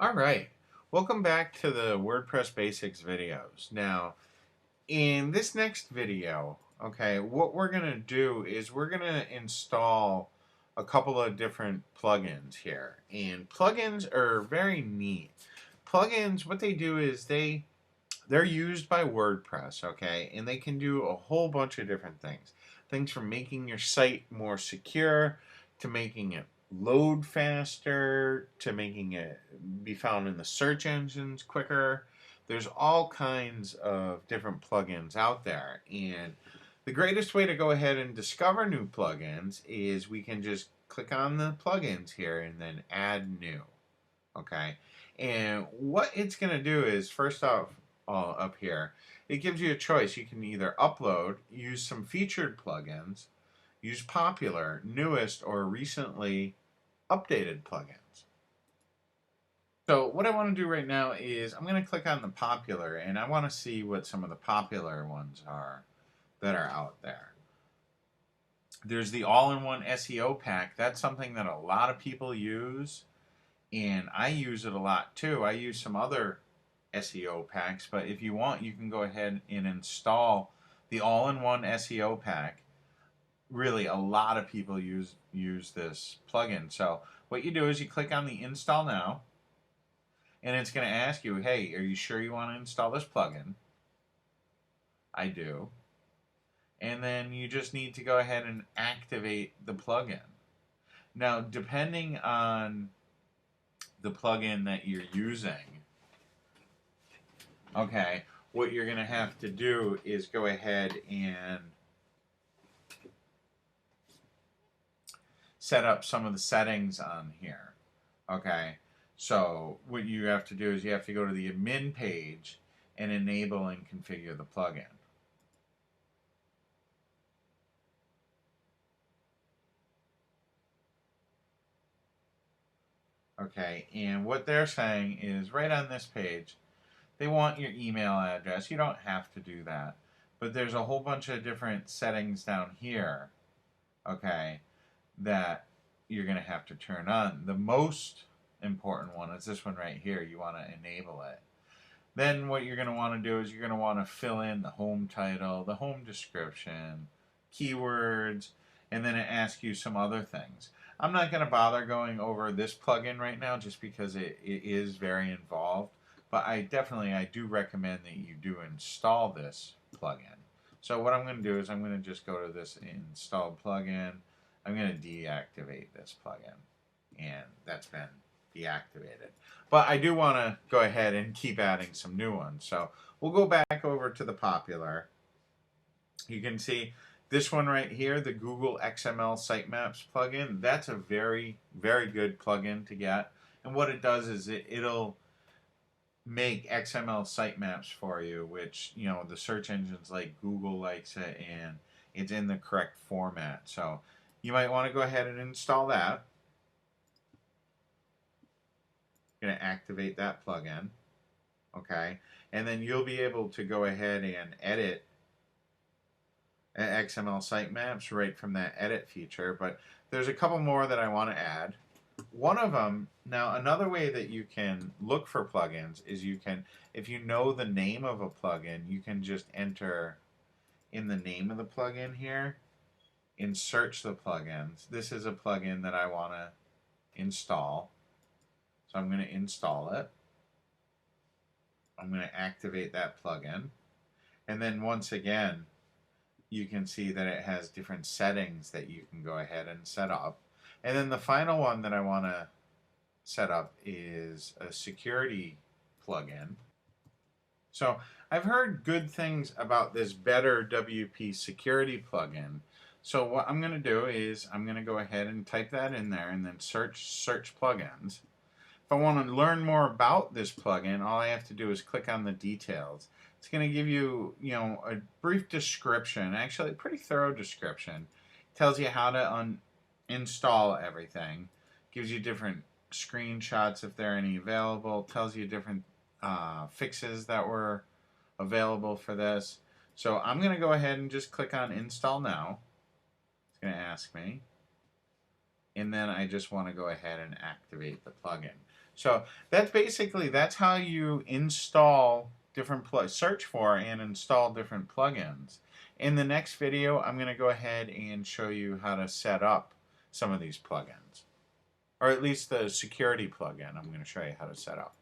Alright, welcome back to the WordPress Basics videos. Now, in this next video, okay, what we're going to do is we're going to install a couple of different plugins here. And plugins are very neat. Plugins, what they do is they're used by WordPress, okay, and they can do a whole bunch of different things. Things from making your site more secure to making it load faster to making it be found in the search engines quicker. There's all kinds of different plugins out there, and the greatest way to go ahead and discover new plugins is we can just click on the plugins here and then add new. Okay, and what it's going to do is first off, up here, it gives you a choice. You can either upload, use some featured plugins, use popular, newest, or recently updated plugins. So what I want to do right now is I'm going to click on the popular, and I want to see what some of the popular ones are that are out there. There's the all-in-one SEO pack. That's something that a lot of people use, and I use it a lot too. I use some other SEO packs, but if you want, you can go ahead and install the all-in-one SEO pack. Really, a lot of people use this plugin. So what you do is you click on the install now, and it's going to ask you, hey, are you sure you want to install this plugin? I do. And then you just need to go ahead and activate the plugin. Now, depending on the plugin that you're using, okay, what you're going to have to do is go ahead and set up some of the settings on here. Okay, so what you have to do is you have to go to the admin page and enable and configure the plugin. Okay, and what they're saying is right on this page, they want your email address. You don't have to do that, but there's a whole bunch of different settings down here, okay, that you're going to have to turn on. The most important one is this one right here. You want to enable it. Then what you're going to want to do is you're going to want to fill in the home title, the home description, keywords, and then it asks you some other things. I'm not going to bother going over this plugin right now just because it is very involved, but I do recommend that you do install this plugin. So what I'm going to do is I'm going to just go to this install plugin. I'm going to deactivate this plugin, and that's been deactivated. But I do want to go ahead and keep adding some new ones. So we'll go back over to the popular. You can see this one right here, the Google XML Sitemaps plugin. That's a very, very good plugin to get. And what it does is it'll make XML sitemaps for you, which, you know, the search engines like Google likes it, and it's in the correct format. So you might want to go ahead and install that. Going to activate that plugin, okay, and then you'll be able to go ahead and edit XML sitemaps right from that edit feature. But there's a couple more that I want to add. One of them, now another way that you can look for plugins is you can, if you know the name of a plugin, you can just enter in the name of the plugin here and search the plugins. This is a plugin that I want to install. So I'm going to install it. I'm going to activate that plugin. And then once again, you can see that it has different settings that you can go ahead and set up. And then the final one that I want to set up is a security plugin. So I've heard good things about this Better WP security plugin. So what I'm going to do is I'm going to go ahead and type that in there and then search plugins. If I want to learn more about this plugin, all I have to do is click on the details. It's going to give you, a brief description, actually a pretty thorough description. It tells you how to install everything. Gives you different screenshots if there are any available. Tells you different fixes that were available for this. So I'm going to go ahead and just click on install now. It's going to ask me. And then I just want to go ahead and activate the plugin. So that's how you install different search for and install different plugins. In the next video, I'm going to go ahead and show you how to set up some of these plugins, or at least the security plugin I'm going to show you how to set up.